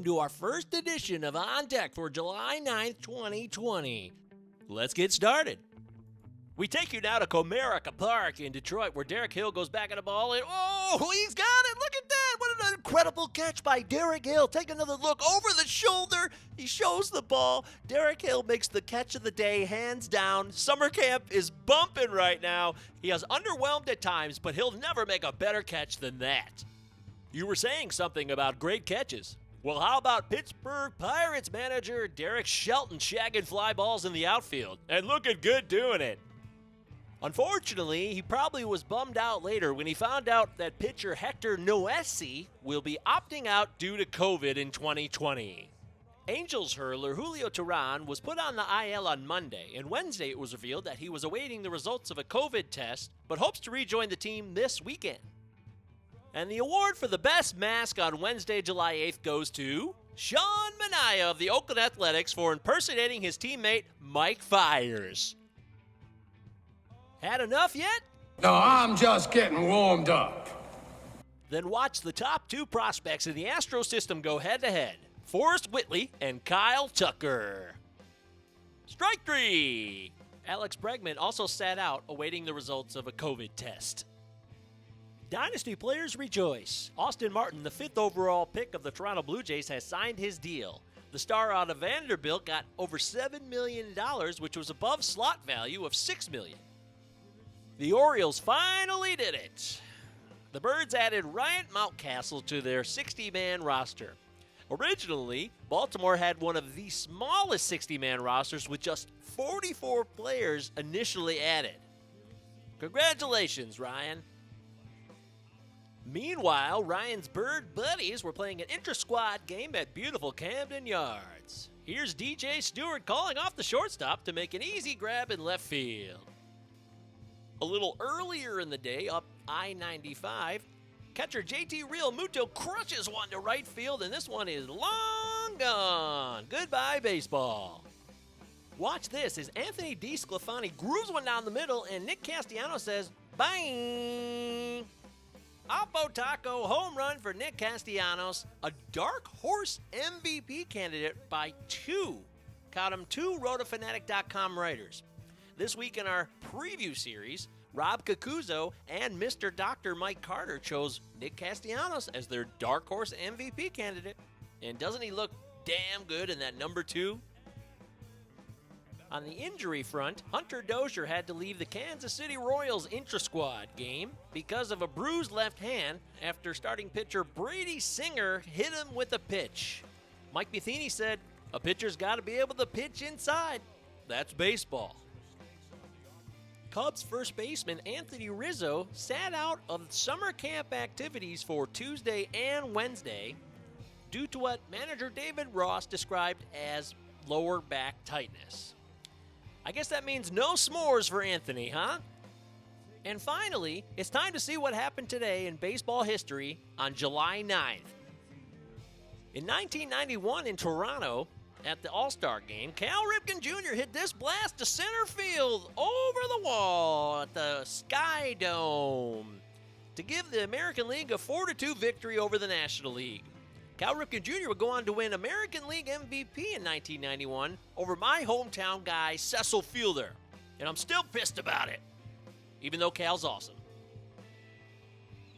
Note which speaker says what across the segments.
Speaker 1: to our first edition of On Deck for July 9th, 2020. Let's get started. We take you now to Comerica Park in Detroit, where Derek Hill goes back at the ball, and oh, he's got it! Look at that! What an incredible catch by Derek Hill. Take another look over the shoulder. He shows the ball. Derek Hill makes the catch of the day, hands down. Summer camp is bumping right now. He has underwhelmed at times, but he'll never make a better catch than that. You were saying something about great catches. Well, how about Pittsburgh Pirates manager Derek Shelton shagging fly balls in the outfield and looking good doing it? Unfortunately, he probably was bummed out later when he found out that pitcher Hector Noesi will be opting out due to COVID in 2020. Angels hurler Julio Teheran was put on the IL on Monday, and Wednesday it was revealed that he was awaiting the results of a COVID test, but hopes to rejoin the team this weekend. And the award for the best mask on Wednesday, July 8th goes to Sean Manaea of the Oakland Athletics for impersonating his teammate Mike Fiers. Had enough yet?
Speaker 2: No, I'm just getting warmed up.
Speaker 1: Then watch the top two prospects in the Astro system go head-to-head. Forrest Whitley and Kyle Tucker. Strike three! Alex Bregman also sat out awaiting the results of a COVID test. Dynasty players rejoice. Austin Martin, the 5th overall pick of the Toronto Blue Jays, has signed his deal. The star out of Vanderbilt got over $7 million, which was above slot value of $6 million. The Orioles finally did it. The Birds added Ryan Mountcastle to their 60-man roster. Originally, Baltimore had one of the smallest 60-man rosters with just 44 players initially added. Congratulations, Ryan. Meanwhile, Ryan's Bird buddies were playing an intra-squad game at beautiful Camden Yards. Here's DJ Stewart calling off the shortstop to make an easy grab in left field. A little earlier in the day, up I-95, catcher JT Realmuto crushes one to right field, and this one is long gone. Goodbye, baseball. Watch this as Anthony DeSclafani grooves one down the middle, and Nick Castellanos says, bang! Oppo Taco home run for Nick Castellanos, a dark horse MVP candidate by two. Count them, two Rotofanatic.com writers. This week in our preview series, Rob Cacuzo and Mr. Dr. Mike Carter chose Nick Castellanos as their dark horse MVP candidate. And doesn't he look damn good in that number 2? On the injury front, Hunter Dozier had to leave the Kansas City Royals intra-squad game because of a bruised left hand after starting pitcher Brady Singer hit him with a pitch. Mike Matheny said, a pitcher's got to be able to pitch inside. That's baseball. Cubs first baseman Anthony Rizzo sat out of summer camp activities for Tuesday and Wednesday due to what manager David Ross described as lower back tightness. I guess that means no s'mores for Anthony, huh? And finally, it's time to see what happened today in baseball history on July 9th. In 1991 in Toronto, at the All-Star game, Cal Ripken Jr. hit this blast to center field over the wall at the Sky Dome to give the American League a 4-2 victory over the National League. Cal Ripken Jr. would go on to win American League MVP in 1991 over my hometown guy, Cecil Fielder. And I'm still pissed about it, even though Cal's awesome.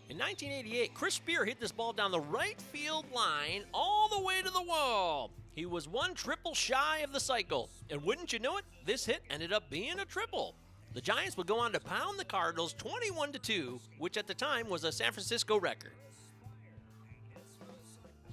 Speaker 1: In 1988, Chris Spear hit this ball down the right field line all the way to the wall. He was one triple shy of the cycle, and wouldn't you know it, this hit ended up being a triple. The Giants would go on to pound the Cardinals 21-2, which at the time was a San Francisco record.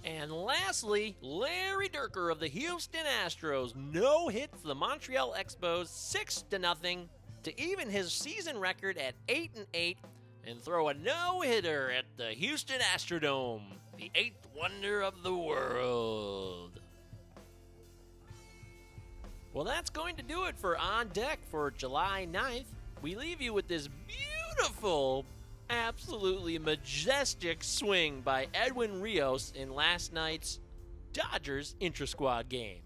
Speaker 1: And lastly, Larry Dierker of the Houston Astros no-hits the Montreal Expos 6-0 to even his season record at 8-8 and throw a no-hitter at the Houston Astrodome, the 8th wonder of the world. Well, that's going to do it for On Deck for July 9th. We leave you with this beautiful, absolutely majestic swing by Edwin Rios in last night's Dodgers intra-squad game.